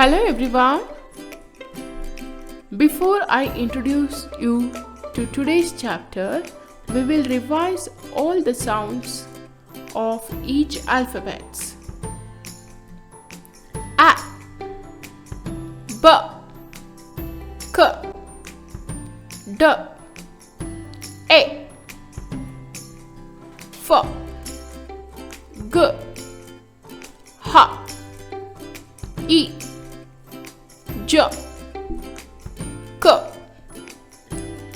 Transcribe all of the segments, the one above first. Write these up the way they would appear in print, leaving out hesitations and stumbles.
Hello everyone. Before I introduce you to today's chapter, we will revise all the sounds of each alphabet. A, B, K, D, A, F, G, H, I, J, K,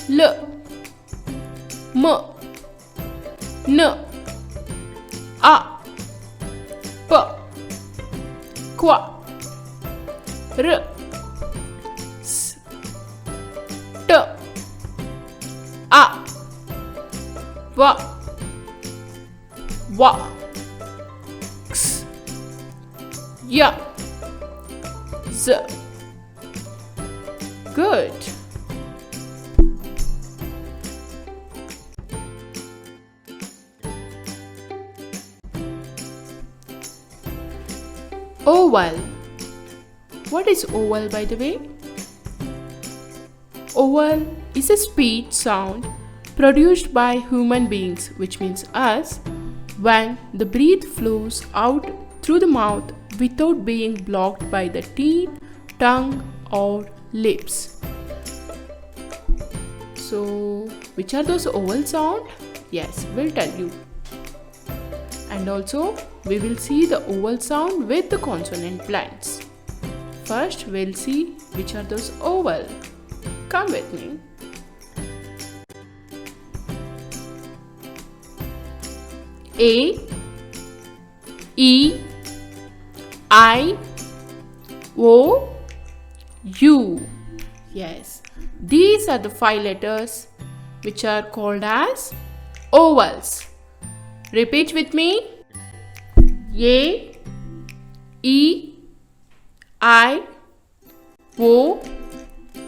L, M, N, A, P, Q, R, S, T, A, V, W, X, Y, Z. Good. Oval. What is oval, by the way? Oval is a speech sound produced by human beings, which means us, when the breath flows out through the mouth without being blocked by the teeth, tongue or lips. So, which are those oval sound? Yes, we'll tell you. And also, we will see the oval sound with the consonant blends. First, we'll see which are those oval. Come with me. A, E, I, O, U. Yes, these are the 5 letters which are called as ovals. Repeat with me. A, E, I, O,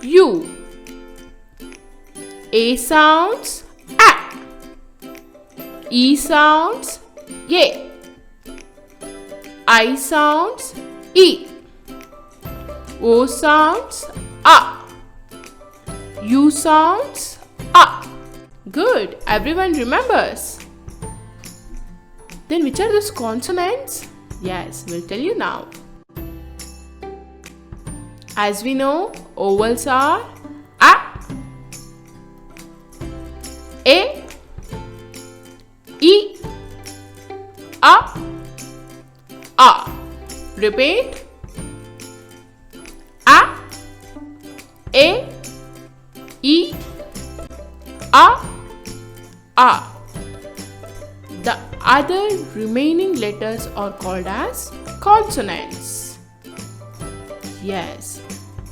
U. A sounds A. E sounds E. I sounds E. O sounds A. U sounds A. Good. Everyone remembers. Then which are those consonants? Yes, we'll tell you now. As we know, ovals are A, E, A. Repeat. A, E, A. The other remaining letters are called as consonants. Yes,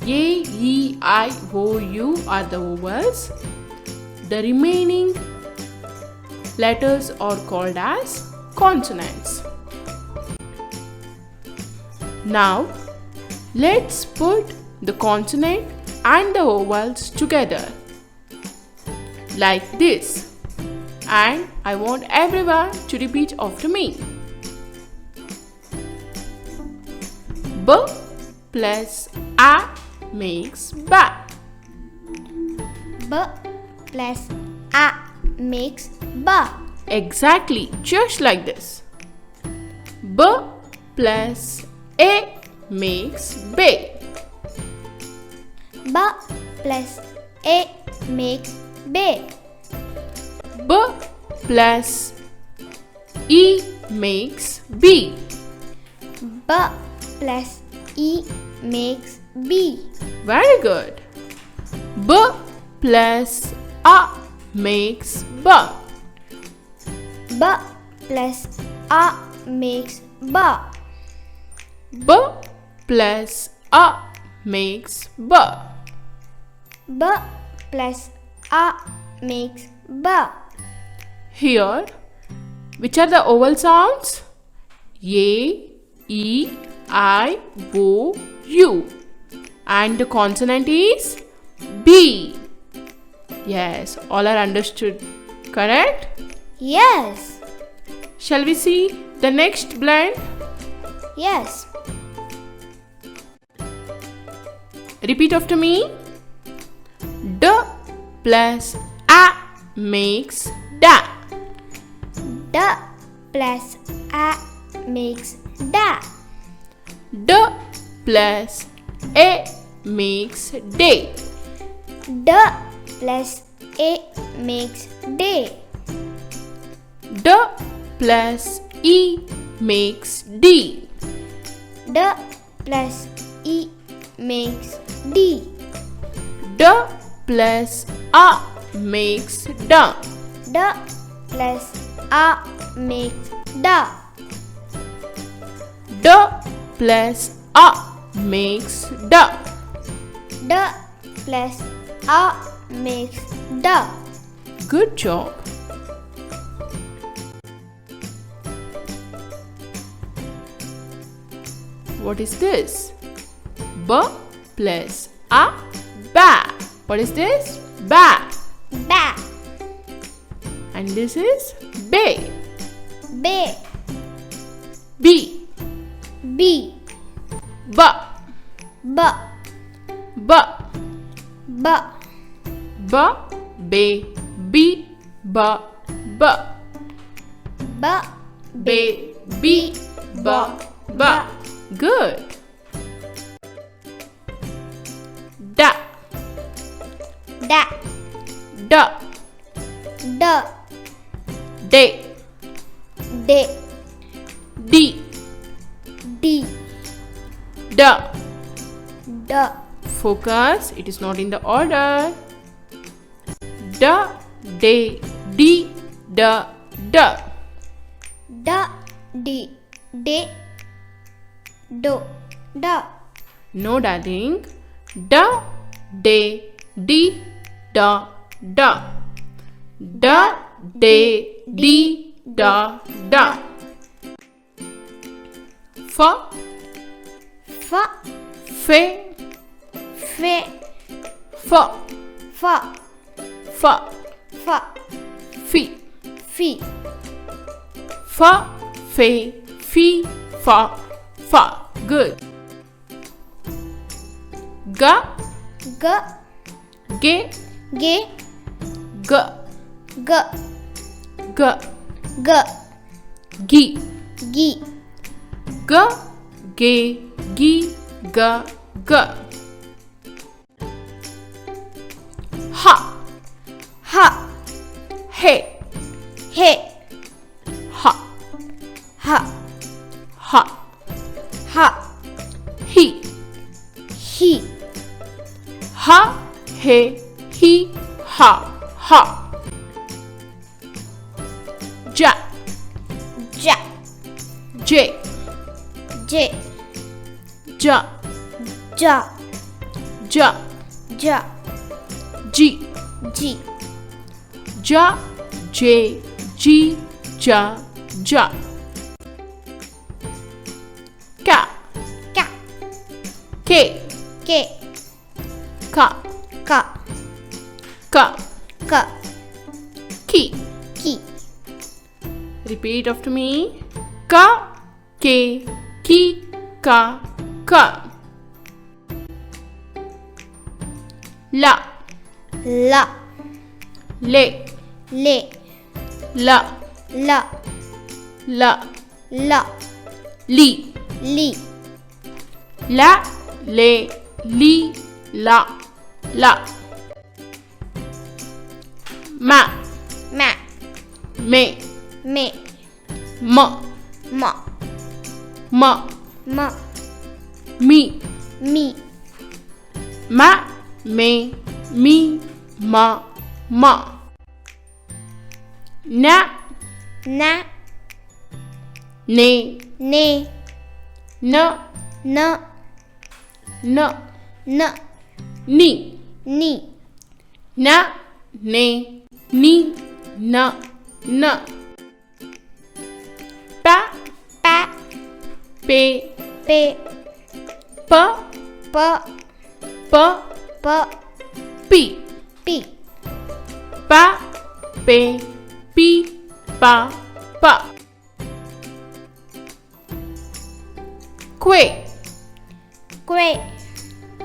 A, E, I, O, U are the ovals. The remaining letters are called as consonants. Now, let's put the consonant and the vowels together like this. And I want everyone to repeat after me. B plus A makes ba. B plus A makes ba. Exactly, just like this. B plus A makes be. B plus A makes be. B plus E makes B. B plus E makes B. Very good. B plus A makes B. B plus A makes ba. B plus A makes B. B plus A makes ba. Here, which are the vowel sounds? A, E, I, O, U. And the consonant is B. Yes, all are understood. Correct? Yes. Shall we see the next blend? Yes. Repeat after me. D plus A makes da. D plus A makes da. D plus A makes day. D plus A makes day. D plus E makes D. D plus E makes D. D plus A makes da. D plus A makes da. D plus A makes da. D plus A makes da. Good job. What is this? B plus A, ba. What is this? Ba. Ba. And this is bay. Ba. B. B. B. B. B. B. B. Bay. B. B. B. B. Bay. B. B. B. Good. Da. Da. Da. Da. Day. Day. D. D. Da. Da. Focus. It is not in the order. Da. Day. D. Da. Da. Da. D. Day. Do. Da. No, darling. Da. Day. D. Da. Da. Da. Day. D. Da. Da. Fa. Fa. Fe. Fe. Fa. Fa. Fa. Fa. Fi. Fi. Fa. Fe. Fi. Fa. Fa. Good. Ga. G. Ge. Ge. G. G. G. G. Gi. Gi. G. Ge. Gi. G. G. Ha. Ha. He. He. Ha. Ha. Ha. Ha. He. He. Ha. He. He. Ha. Ha. Ja. Ja. J. J. Ja. Ja. Ja. Ja. G. G. Ja. J. G. Ja. Ja. Ka. Ka. K. K. Ka. Ka. Ka. Ka. Ki. Ki. Repeat after me. Ka. K. Ki. Ka. Ka. La. La. Le. Le. La. La. La. La. Li. Li. La. Le. Li. La. La. Ma. Ma. Me. Me. Ma. Ma. Ma. Ma. Mi. Mi. Ma. Me. Mi. Ma. Ma. Na. Na. Ne. Ne. Na. Na. Na. Na. Ni. Ni. Na. Ne. Ni. Na. Na. Pa. Pa. Pe. Pe. Pa. Pa. Pa. Pa. Pi. Pi. Pa. Pe. Pi. Pa. Pa. Que. Que.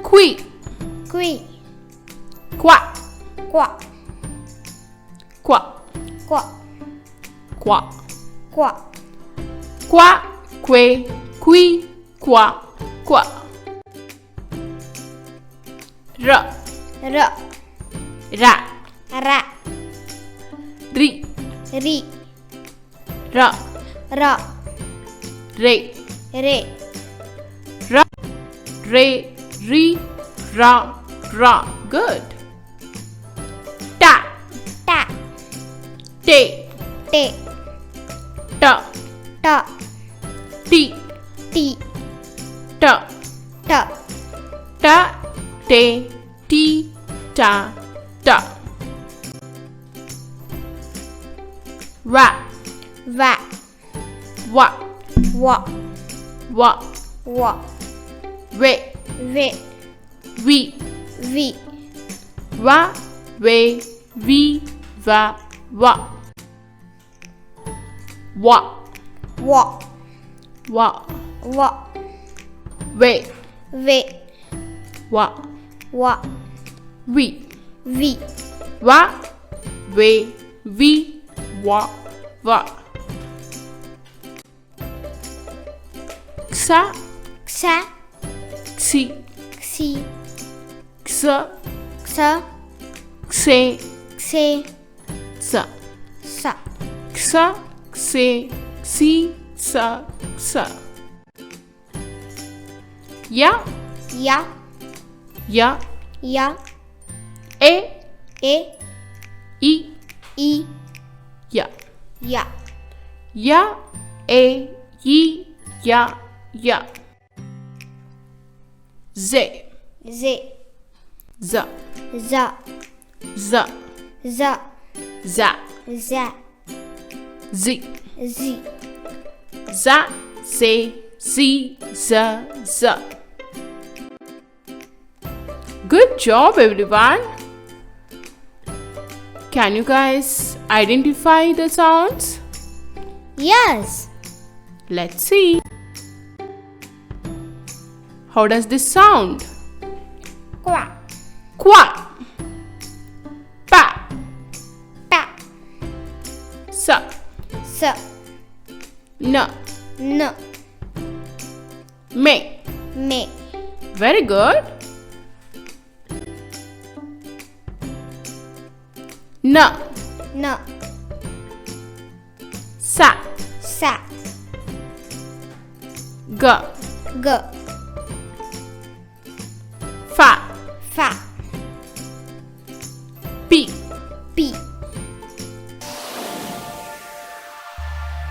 Qui. Qui. Qua. Qua. Qua. Qua. Qua. Qua. Qua. Que. Qui. Qua. Qua. Ra. Ra. Ra. Ra. Ri. Ri. Ra. Ra. Re. Re. Ra. Re. Ri. Ra. Ra. Good. Ta. Ta. Te. Te. Ta. Ta. Ti. Ti. Ta. Ta. Ta. Te. Ti. Ta. Ta. Wa. Va. Wa. Wa. Wa. Wa. We. Ve. Vi. Vi. Va. We. Vi. Va. Wa. Wa. Wa. Wa. Wa. We. Ve. Wa. Wa. Vi. Vi. Va. We. Vi. Wa. Va. Xa. Xa. Xi. Xi. Xa. Xa. Xe. Xe. Xa. Sa. Xa. Xe. Si. Sa. Sa. Ya. Ya. Ya. Ya. E. E. I. I. Ya. Ya. Ya. E. I. Ya. Ya. Z. Z. Z. Za. Z. Za. Za. Za. Z. Zi. Za. Se. Si. Z. Z. Good job, everyone. Can you guys identify the sounds? Yes. Let's see. How does this sound? Qua. Qua. Pa. Pa. Sa. Sa. Na. N. Me. Me. Very good. Na. N. Sa. Sa. Ga. G.